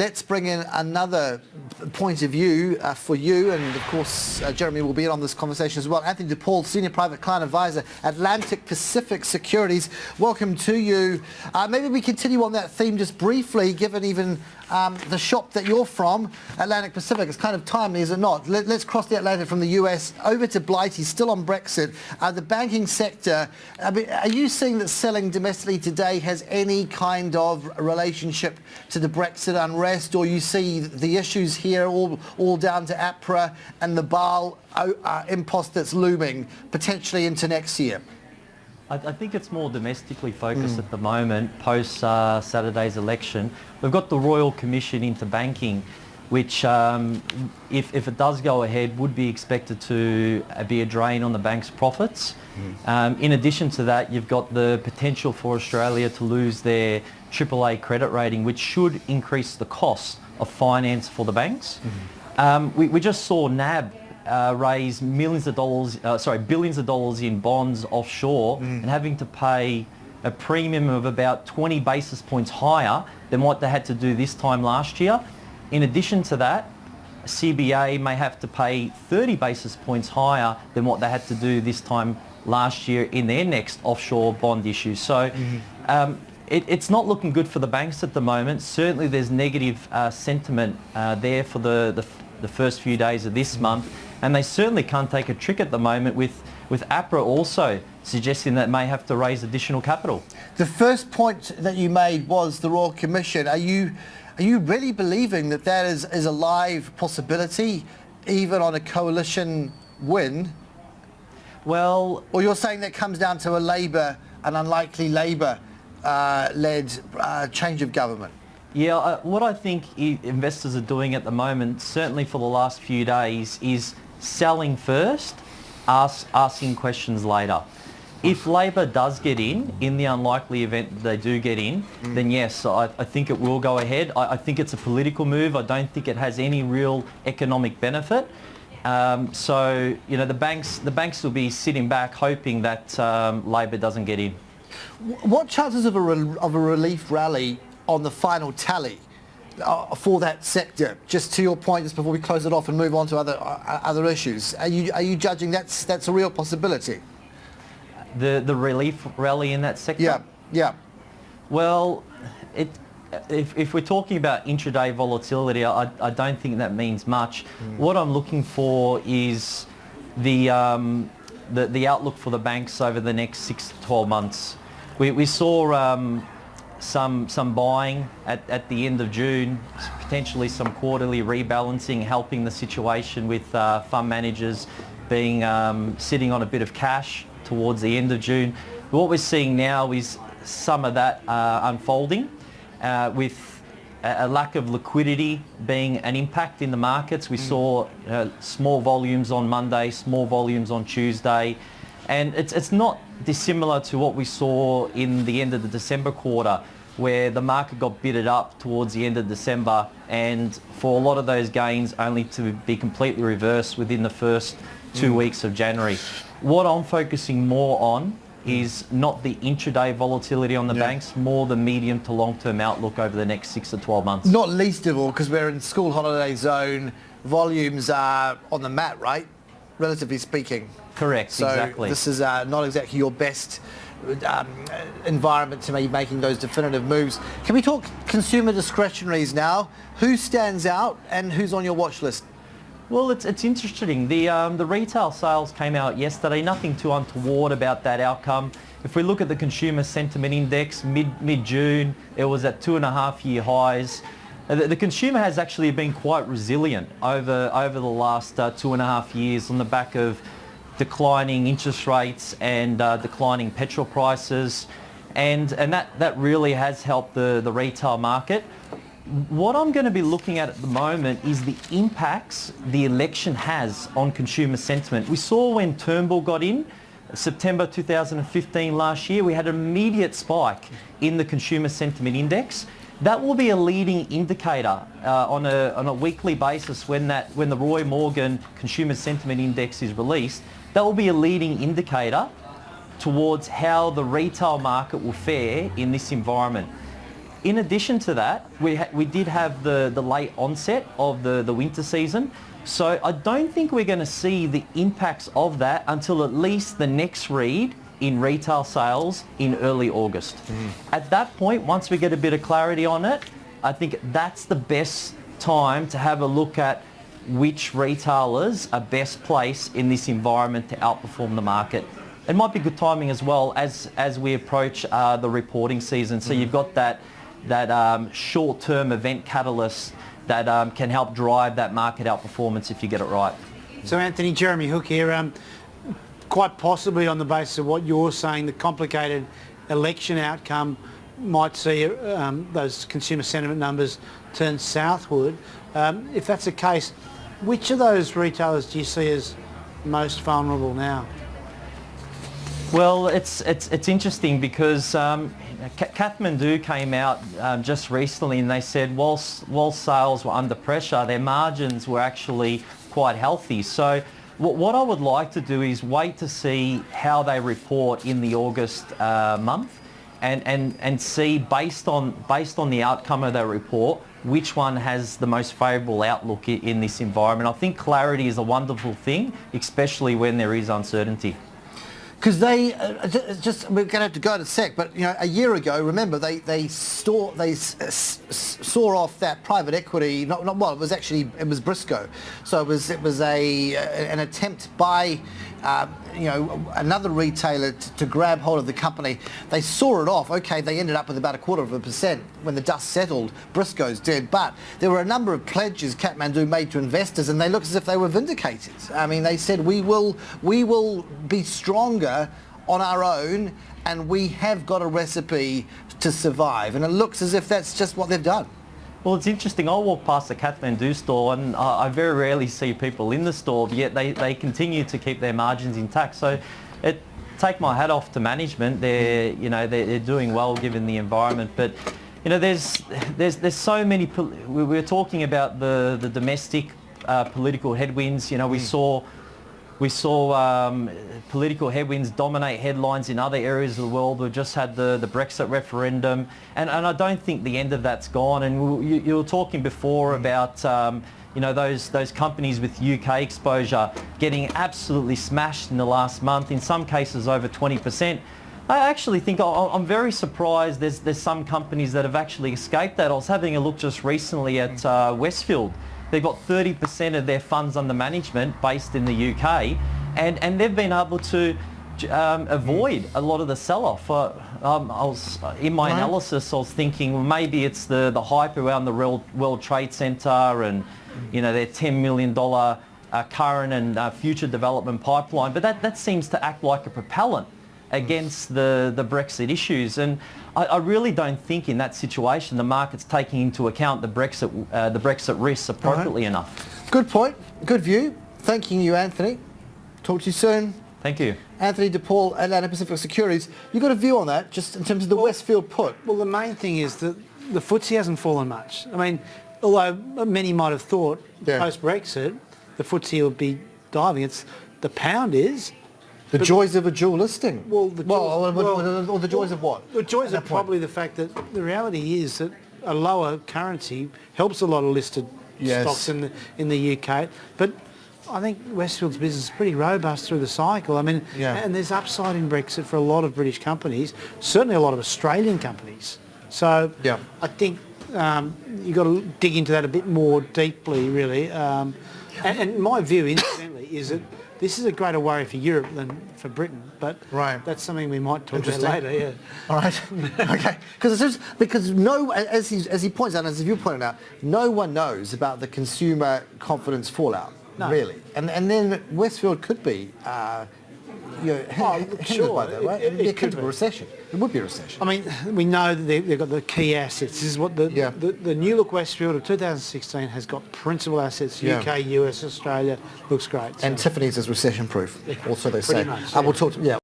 let's bring in another point of view for you, and of course Jeremy will be in on this conversation as well. Anthony DePaul, Senior Private Client Advisor, Atlantic Pacific Securities. Welcome to you. Maybe we continue on that theme just briefly, given even the shop that you're from, Atlantic Pacific. It's kind of timely, is it not? Let's cross the Atlantic from the US over to Blighty, still on Brexit. The banking sector, I mean, are you seeing that selling domestically today has any kind of relationship to the Brexit unrest, or you see the issues here all down to APRA and the BAL impost that's looming potentially into next year? I think it's more domestically focused at the moment, post Saturday's election. We've got the Royal Commission into Banking, which, if it does go ahead, would be expected to be a drain on the bank's profits. In addition to that, you've got the potential for Australia to lose their AAA credit rating, which should increase the cost of finance for the banks. We just saw NAB raise billions of dollars in bonds offshore and having to pay a premium of about 20 basis points higher than what they had to do this time last year. In addition to that, CBA may have to pay 30 basis points higher than what they had to do this time last year in their next offshore bond issue. So it's not looking good for the banks at the moment. Certainly there's negative sentiment there for the first few days of this month, and they certainly can't take a trick at the moment with APRA also suggesting that may have to raise additional capital. The first point that you made was the Royal Commission. Are you really believing that that is a live possibility, even on a coalition win? Well, or you're saying that comes down to an unlikely Labour led change of government? Yeah, what I think investors are doing at the moment, certainly for the last few days, is selling first, asking questions later. If Labor does get in the unlikely event that they do get in, then yes, I think it will go ahead. I think it's a political move. I don't think it has any real economic benefit. So, you know, the banks will be sitting back hoping that Labor doesn't get in. What chances of a relief rally on the final tally for that sector? Just to your point, just before we close it off and move on to other issues, are you judging that's a real possibility? The relief rally in that sector? Yeah. Well, if we're talking about intraday volatility, I don't think that means much. What I'm looking for is the outlook for the banks over the next 6 to 12 months. We saw some buying at the end of June, potentially some quarterly rebalancing, helping the situation with fund managers being sitting on a bit of cash towards the end of June. What we're seeing now is some of that unfolding, with a lack of liquidity being an impact in the markets. We saw small volumes on Monday, small volumes on Tuesday, and it's not dissimilar to what we saw in the end of the December quarter, where the market got bidded up towards the end of December, and for a lot of those gains only to be completely reversed within the first 2 weeks of January. What I'm focusing more on is not the intraday volatility on the banks, more the medium to long-term outlook over the next 6 to 12 months. Not least of all because we're in school holiday zone, volumes are on the mat, right? Relatively speaking. Correct, so exactly. This is not exactly your best environment to be making those definitive moves. Can we talk consumer discretionaries now? Who stands out and who's on your watch list? Well, it's interesting. The retail sales came out yesterday. Nothing too untoward about that outcome. If we look at the consumer sentiment index, mid-June, it was at 2.5-year highs. The consumer has actually been quite resilient over the last 2.5 years on the back of declining interest rates and declining petrol prices, and that really has helped the retail market. What I'm going to be looking at the moment is the impacts the election has on consumer sentiment. We saw when Turnbull got in, September 2015 last year, we had an immediate spike in the consumer sentiment index. That will be a leading indicator on a weekly basis when the Roy Morgan Consumer Sentiment Index is released. That will be a leading indicator towards how the retail market will fare in this environment. in addition to that, we did have the late onset of the winter season. So I don't think we're going to see the impacts of that until at least the next read in retail sales in early August. At that point, once we get a bit of clarity on it, I think that's the best time to have a look at which retailers are best placed in this environment to outperform the market. It might be good timing as well as we approach the reporting season. So you've got that short-term event catalyst that can help drive that market outperformance if you get it right. So Anthony, Jeremy Hook here, quite possibly on the basis of what you're saying, the complicated election outcome might see those consumer sentiment numbers turn southward. If that's the case, which of those retailers do you see as most vulnerable now? Well, it's interesting because Kathmandu came out just recently and they said whilst sales were under pressure, their margins were actually quite healthy. So what I would like to do is wait to see how they report in the August month and see based on the outcome of their report which one has the most favourable outlook in this environment. I think clarity is a wonderful thing, especially when there is uncertainty. Because they we're going to have to go in a sec, but a year ago, remember they saw off that private equity. It was Briscoe, so it was an attempt by another retailer to grab hold of the company. They saw it off. Okay, they ended up with about 0.25% when the dust settled. Briscoe's did, but there were a number of pledges Kathmandu made to investors, and they looked as if they were vindicated. I mean, they said we will be stronger on our own, and we have got a recipe to survive. And it looks as if that's just what they've done. Well, it's interesting. I walk past the Kathmandu store and I very rarely see people in the store, but yet they continue to keep their margins intact. So take my hat off to management. They're doing well given the environment. But there's so many. We were talking about the domestic political headwinds. We saw political headwinds dominate headlines in other areas of the world. We've just had the Brexit referendum, and I don't think the end of that's gone. And you were talking before about those companies with UK exposure getting absolutely smashed in the last month. In some cases, over 20%. I actually think I'm very surprised. There's some companies that have actually escaped that. I was having a look just recently at Westfield. They've got 30% of their funds under management based in the UK, and they've been able to avoid a lot of the sell-off. In my analysis, I was thinking, well, maybe it's the hype around the World Trade Center and their $10 million current and future development pipeline, but that seems to act like a propellant against the Brexit issues. And I really don't think in that situation the market's taking into account the Brexit risks appropriately enough. Good point. Good view. Thanking you, Anthony. Talk to you soon. Thank you. Anthony DePaul, Atlantic Pacific Securities. You got a view on that, just in terms of the Westfield put? Well, the main thing is that the FTSE hasn't fallen much. I mean, although many might have thought post-Brexit the FTSE would be diving, the pound is. The joys of a dual listing. Or the joys of what? The joys are probably the fact that the reality is that a lower currency helps a lot of listed stocks in the UK. But I think Westfield's business is pretty robust through the cycle. I mean, and there's upside in Brexit for a lot of British companies, certainly a lot of Australian companies. So I think you've got to dig into that a bit more deeply, really. And my view, incidentally, is that this is a greater worry for Europe than for Britain, but that's something we might talk about later. Yeah. All right. Okay. Because as he points out, as you pointed out, no one knows about the consumer confidence fallout, really, and then Westfield could be. Hindered by that, right? There could be a recession. It would be a recession. I mean, we know that they've got the key assets. This is what the New Look Westfield of 2016 has got principal assets, UK, US, Australia, looks great. And Tiffany's is recession-proof, also they say. Much, We'll talk